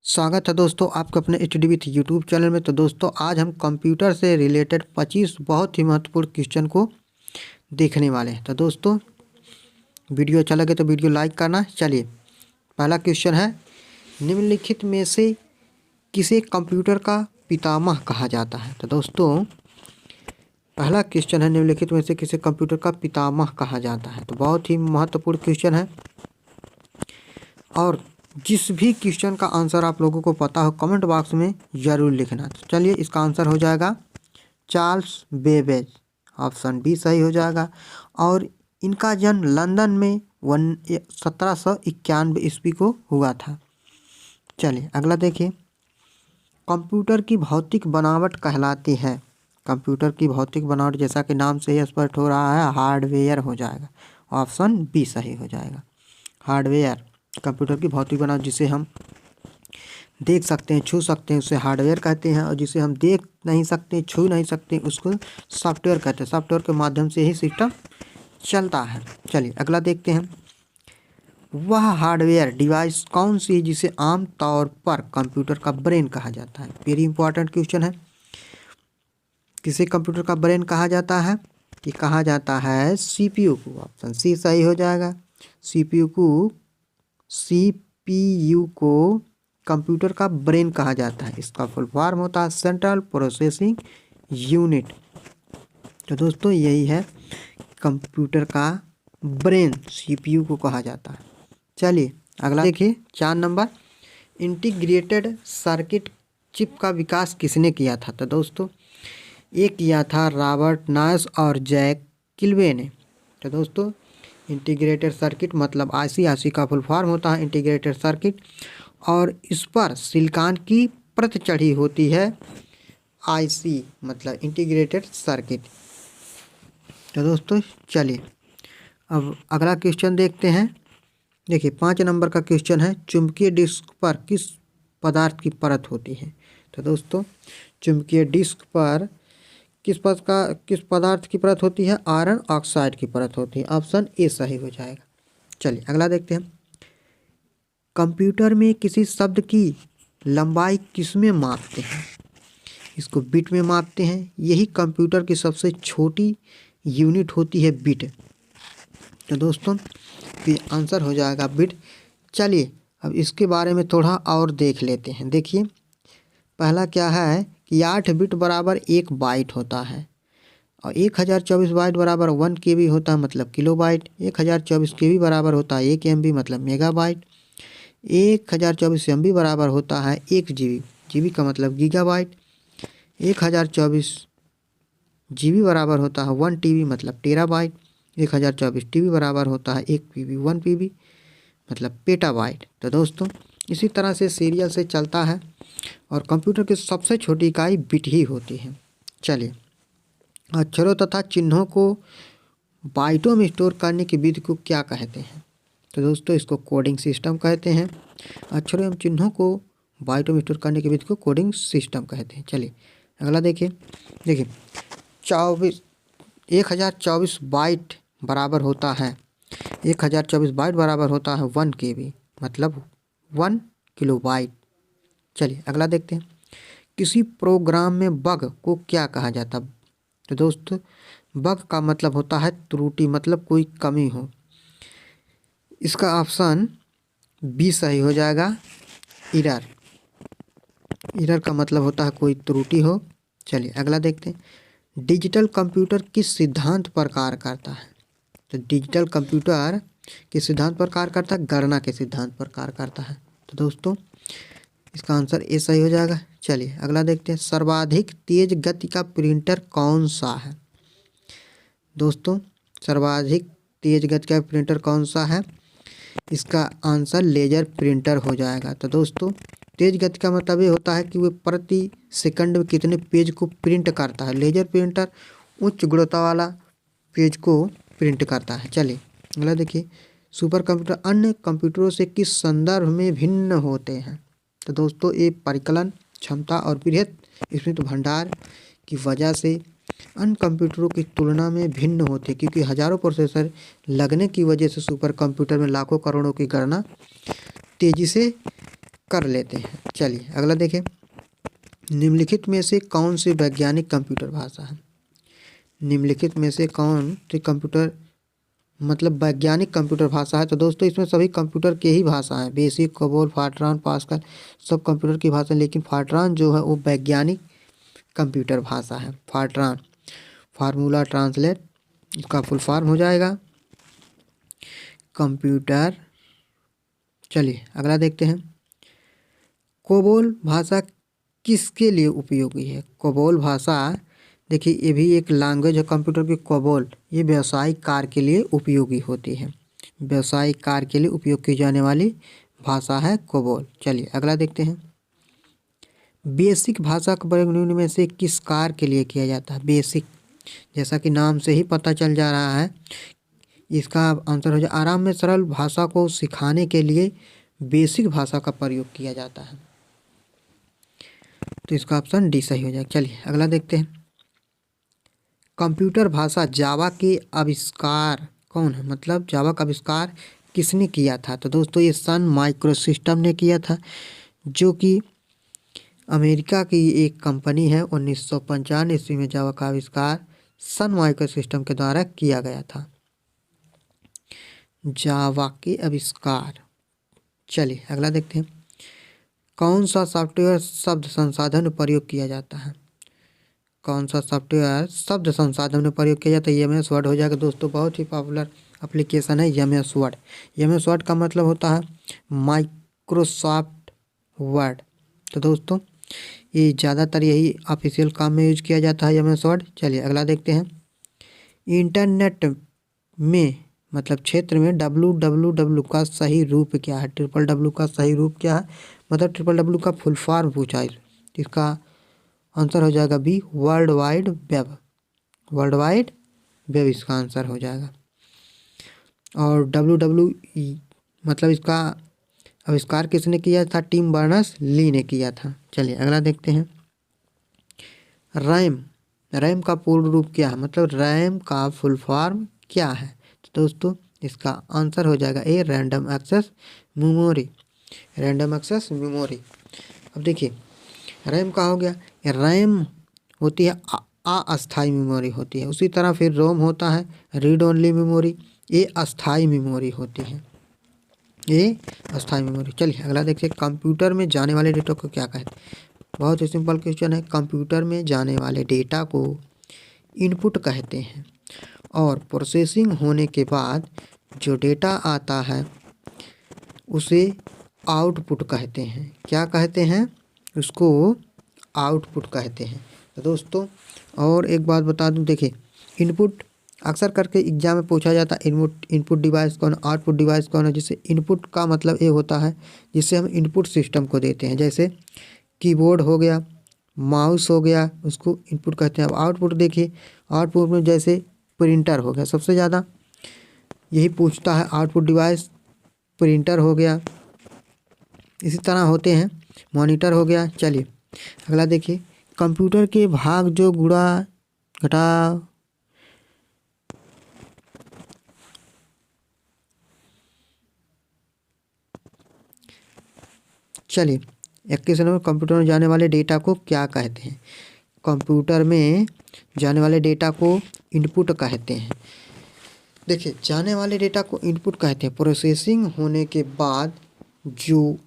स्वागत है दोस्तों आपके अपने H D with YouTube channel में। तो दोस्तों आज हम कंप्यूटर से रिलेटेड 25 बहुत ही महत्वपूर्ण क्वेश्चन को देखने वाले हैं। तो दोस्तों वीडियो अच्छा लगे तो वीडियो लाइक करना। चलिए पहला क्वेश्चन है, निम्नलिखित में से किसे कंप्यूटर का पितामह कहा जाता है। तो दोस्तों पहला क्वेश्चन है, निम्नलिखित में से किसे कंप्यूटर का पितामह कहा जाता है। तो बहुत ही महत्वपूर्ण क्वेश्चन है और जिस भी क्वेश्चन का आंसर आप लोगों को पता हो कमेंट बॉक्स में ज़रूर लिखना। तो चलिए इसका आंसर हो जाएगा चार्ल्स बेबेज, ऑप्शन बी सही हो जाएगा। और इनका जन्म लंदन में 1791 ईस्वी को हुआ था। चलिए अगला देखिए, कंप्यूटर की भौतिक बनावट कहलाती है। कंप्यूटर की भौतिक बनावट जैसा कि नाम से ही स्पष्ट हो रहा है हार्डवेयर हो जाएगा, ऑप्शन बी सही हो जाएगा। हार्डवेयर कंप्यूटर की भौतिक बनावट जिसे हम देख सकते हैं छू सकते हैं उसे हार्डवेयर कहते हैं, और जिसे हम देख नहीं सकते छू नहीं सकते उसको सॉफ्टवेयर कहते हैं। सॉफ्टवेयर के माध्यम से ही सिस्टम चलता है। चलिए अगला देखते हैं, वह हार्डवेयर डिवाइस कौन सी है जिसे आम तौर पर कंप्यूटर का ब्रेन कहा जाता है। वेरी इंपॉर्टेंट क्वेश्चन है, किसे कंप्यूटर का ब्रेन कहा जाता है। कि कहा जाता है सीपीयू को, ऑप्शन सी सही हो जाएगा। सीपीयू को कंप्यूटर का ब्रेन कहा जाता है। इसका फुल फॉर्म होता है सेंट्रल प्रोसेसिंग यूनिट। तो दोस्तों यही है कंप्यूटर का ब्रेन, सीपीयू को कहा जाता है। चलिए अगला देखिए 4 नंबर, इंटीग्रेटेड सर्किट चिप का विकास किसने किया था। तो दोस्तों ये किया था रॉबर्ट नॉयस और जैक किल्वे ने। तो दोस्तों इंटीग्रेटेड सर्किट मतलब आईसी का फुल फॉर्म होता है इंटीग्रेटेड सर्किट, और इस पर सिलिकॉन की परत चढ़ी होती है। आईसी मतलब इंटीग्रेटेड सर्किट। तो दोस्तों चलिए अब अगला क्वेश्चन देखते हैं। देखिए 5 नंबर का क्वेश्चन है, चुंबकीय डिस्क पर किस पदार्थ की परत होती है। तो दोस्तों चुंबकीय डिस्क पर किस पदार्थ की परत होती है। आयरन ऑक्साइड की परत होती है, ऑप्शन ए सही हो जाएगा। चलिए अगला देखते हैं, कंप्यूटर में किसी शब्द की लंबाई किसमें मापते हैं। इसको बिट में मापते हैं। यही कंप्यूटर की सबसे छोटी यूनिट होती है बिट। तो दोस्तों ये आंसर हो जाएगा बिट। चलिए अब इसके बारे में थोड़ा और देख लेते हैं। देखिए पहला क्या है कि 8 बिट बराबर 1 बाइट होता है, और 1024 बाइट बराबर 1 KB होता है मतलब किलो बाइट। 1024 KB बराबर होता है 1 MB मतलब मेगा बाइट। 1024 MB बराबर होता है 1 GB, GB का मतलब गीगा बाइट। 1024 GB बराबर होता है 1 TB मतलब टेरा बाइट। 1024 TB बराबर होता है 1 PB 1 PB मतलब पेटा बाइट। तो दोस्तों इसी तरह से सीरियल से चलता है, और कंप्यूटर की सबसे छोटी इकाई बिट ही होती है। चलिए अक्षरों तथा चिन्हों को बाइटों में स्टोर करने की विधि को क्या कहते हैं। तो दोस्तों इसको कोडिंग सिस्टम कहते हैं। अक्षरों एवं चिन्हों को बाइटों में स्टोर करने की विधि को कोडिंग सिस्टम कहते हैं। चलिए अगला देखिए 1024 बाइट बराबर होता है 1024 बाइट बराबर होता है 1 KB मतलब 1 किलो बाइट। चलिए अगला देखते हैं, किसी प्रोग्राम में बग को क्या कहा जाता है। तो दोस्तों बग का मतलब होता है त्रुटि, मतलब कोई कमी हो। इसका ऑप्शन बी सही हो जाएगा, एरर। एरर का मतलब होता है कोई त्रुटि हो। चलिए अगला देखते हैं, डिजिटल कंप्यूटर किस सिद्धांत पर कार्य करता है। तो डिजिटल कंप्यूटर किस सिद्धांत पर कार्य करता है, गणना के सिद्धांत पर कार्य करता है। तो दोस्तों इसका आंसर ए सही हो जाएगा। चलिए अगला देखते हैं, सर्वाधिक तेज गति का प्रिंटर कौन सा है। दोस्तों सर्वाधिक तेज गति का प्रिंटर कौन सा है, इसका आंसर लेजर प्रिंटर हो जाएगा। तो दोस्तों तेज गति का मतलब ये होता है कि वो प्रति सेकंड में कितने पेज को प्रिंट करता है। लेजर प्रिंटर उच्च गुणवत्ता वाला पेज को प्रिंट करता है। चलिए अगला देखिए, सुपर कंप्यूटर अन्य कंप्यूटरों से किस संदर्भ में भिन्न होते हैं। तो दोस्तों ये परिकलन क्षमता और बृहत स्मृति भंडार की वजह से अन्य कंप्यूटरों की तुलना में भिन्न होते हैं, क्योंकि हजारों प्रोसेसर लगने की वजह से सुपर कंप्यूटर में लाखों करोड़ों की गणना तेजी से कर लेते हैं। चलिए अगला देखें, निम्नलिखित में से कौन सी वैज्ञानिक कंप्यूटर भाषा है? निम्नलिखित में से कौन सी कंप्यूटर मतलब वैज्ञानिक कंप्यूटर भाषा है? तो दोस्तों इसमें सभी कंप्यूटर के ही भाषा हैं, बेसिक, कोबोल, फार्ट्रान, पास्कल, सब कंप्यूटर की भाषा, लेकिन फार्ट्रान जो है वो वैज्ञानिक कंप्यूटर भाषा है। फार्ट्रान, फार्मूला ट्रांसलेट, इसका फुल फॉर्म हो जाएगा कंप्यूटर। चलिए अगला देखते हैं, कोबोल भाषा किसके लिए उपयोगी है? कोबोल भाषा, देखिए ये भी एक लैंग्वेज है कंप्यूटर की। कोबोल ये व्यावसायिक कार्य के लिए उपयोगी होती है, व्यावसायिक कार्य के लिए उपयोग की जाने वाली भाषा है कोबोल। चलिए अगला देखते हैं, बेसिक भाषा का प्रयोग निम्न में से किस कार्य के लिए किया जाता है? बेसिक, जैसा कि नाम से ही पता चल जा रहा है, इसका आंसर हो जाए आराम में सरल भाषा को सिखाने के लिए बेसिक भाषा का प्रयोग किया जाता है। तो इसका ऑप्शन डी सही हो जाएगा। चलिए अगला देखते हैं, कंप्यूटर भाषा जावा के आविष्कार कौन है? मतलब जावा का आविष्कार किसने किया था? तो दोस्तों ये सन माइक्रोसिस्टम ने किया था, जो कि अमेरिका की एक कंपनी है। 1995 ईस्वी में जावा का आविष्कार सन माइक्रोसिस्टम के द्वारा किया गया था, जावा के आविष्कार। चलिए अगला देखते हैं, कौन सा सॉफ्टवेयर शब्द संसाधन में प्रयोग किया जाता है? कौन सा सॉफ्टवेयर शब्द संसाधन में प्रयोग किया जाता है? एमएस वर्ड हो जाएगा दोस्तों, बहुत ही पॉपुलर एप्लीकेशन है एमएस वर्ड। एमएस वर्ड का मतलब होता है माइक्रोसॉफ्ट वर्ड। तो दोस्तों ये ज़्यादातर यही ऑफिशियल काम में यूज किया जाता है एमएस वर्ड। चलिए अगला देखते हैं, इंटरनेट में मतलब क्षेत्र में www का सही रूप क्या है? www का सही रूप क्या है? मतलब www का फुल फॉर्म पूछा है, इसका आंसर हो जाएगा B, world wide web. World wide web इसका आंसर हो जाएगा। और www मतलब इसका आविष्कार किसने किया था? टिम बर्नर्स-ली ने किया था। चलिए अगला देखते हैं, रैम, रैम का पूर्ण रूप क्या है? मतलब रैम का फुल फॉर्म क्या है? तो दोस्तों इसका आंसर हो जाएगा A, random access memory. Random access memory. अब देखिए रैम का हो गया, रैम होती है अस्थाई मेमोरी होती है। उसी तरह फिर रोम होता है रीड ओनली मेमोरी, ये अस्थाई मेमोरी होती है, ये अस्थाई मेमोरी। चलिए अगला देखिए, कंप्यूटर में जाने वाले डेटा को क्या कहते हैं? बहुत ही सिंपल क्वेश्चन है। कंप्यूटर में जाने वाले डेटा को इनपुट कहते हैं, और प्रोसेसिंग होने के बाद जो डेटा आता है उसे आउटपुट कहते हैं। क्या कहते हैं? उसको आउटपुट कहते हैं। तो दोस्तों और एक बात बता दूं, देखिए इनपुट अक्सर करके एग्जाम में पूछा जाता है, इनपुट डिवाइस कौन, आउटपुट डिवाइस कौन है? जिससे इनपुट का मतलब ये होता है जिससे हम इनपुट सिस्टम को देते हैं, जैसे कीबोर्ड हो गया, माउस हो गया, उसको इनपुट कहते हैं। अब आउटपुट देखिए, आउटपुट में जैसे प्रिंटर हो गया, सबसे ज़्यादा यही पूछता है आउटपुट डिवाइस, प्रिंटर हो गया, इसी तरह होते हैं, मॉनिटर हो गया। चलिए अगला देखिए, कंप्यूटर के भाग जो गुणा घटा चलिए 21 नंबर, कंप्यूटर में जाने वाले डेटा को क्या कहते हैं? कंप्यूटर में जाने वाले डेटा को इनपुट कहते हैं। देखिए जाने वाले डेटा को इनपुट कहते हैं, प्रोसेसिंग होने के बाद जो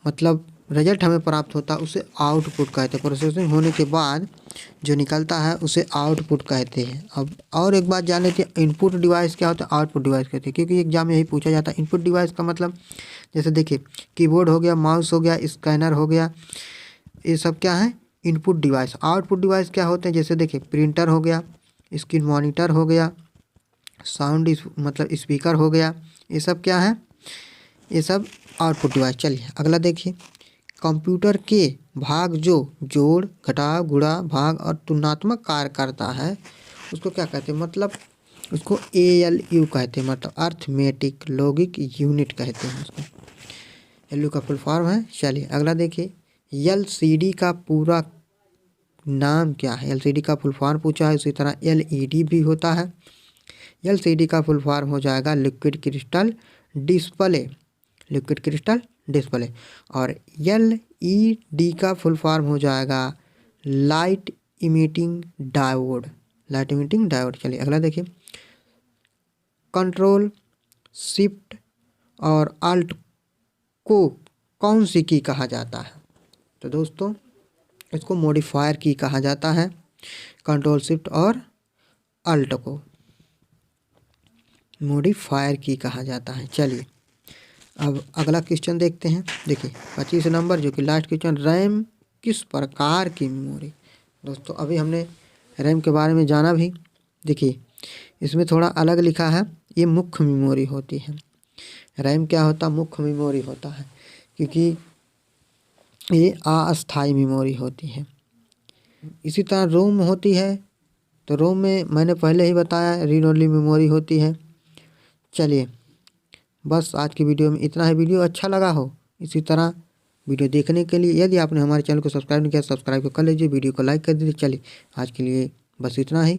मतलब रिजल्ट हमें प्राप्त होता है उसे आउटपुट कहते हैं। प्रोसेसिंग होने के बाद जो निकलता है उसे आउटपुट कहते हैं। अब और एक बात जान लेते हैं, इनपुट डिवाइस क्या होता है, आउटपुट डिवाइस कहते हैं, क्योंकि एग्जाम में यही पूछा जाता है। इनपुट डिवाइस का मतलब जैसे देखिए कीबोर्ड हो गया, माउस हो गया, स्कैनर हो गया, ये सब क्या है? Input device. आउटपुट डिवाइस क्या होते हैं? जैसे देखिए प्रिंटर हो गया, स्क्रीन मॉनिटर हो गया, साउंड मतलब स्पीकर हो गया, ये सब क्या है? ये सब आउटपुट डिवाइस। चलिए अगला देखिए, कंप्यूटर के भाग जो जोड़, घटाव, गुणा, भाग और तुलनात्मक कार्य करता है उसको क्या कहते हैं? मतलब उसको ALU कहते हैं, मतलब अर्थमेटिक लॉजिक यूनिट कहते हैं उसको। LU का फुल फॉर्म है। चलिए अगला देखिए, LCD का पूरा नाम क्या है? LCD का फुल फॉर्म पूछा है, उसी तरह LED भी होता है। LCD का फुल फॉर्म हो जाएगा liquid crystal display, liquid crystal display. और LED का फुल फॉर्म हो जाएगा light emitting diode. Light emitting diode. चलिए अगला देखिए, कंट्रोल शिफ्ट और अल्ट को कौन सी की कहा जाता है? तो दोस्तों इसको मॉडिफायर की कहा जाता है, कंट्रोल शिफ्ट और अल्ट को मॉडिफायर की कहा जाता है। चलिए अब अगला क्वेश्चन देखते हैं। देखिए 25 नंबर जो कि लास्ट क्वेश्चन, रैम किस प्रकार की मेमोरी? दोस्तों अभी हमने रैम के बारे में जाना भी। देखिए इसमें थोड़ा अलग लिखा है, ये मुख्य मेमोरी होती है। रैम क्या होता है? मुख्य मेमोरी होता है, क्योंकि ये अस्थायी मेमोरी होती है। इसी तरह रोम होती है, तो रोम में मैंने पहले ही बताया रीड ओनली मेमोरी होती है। चलिए बस आज की वीडियो में इतना है। वीडियो अच्छा लगा हो इसी तरह वीडियो देखने के लिए यदि आपने हमारे चैनल को सब्सक्राइब नहीं किया, सब्सक्राइब कर लीजिए, वीडियो को लाइक कर दीजिए। चलिए आज के लिए बस इतना ही।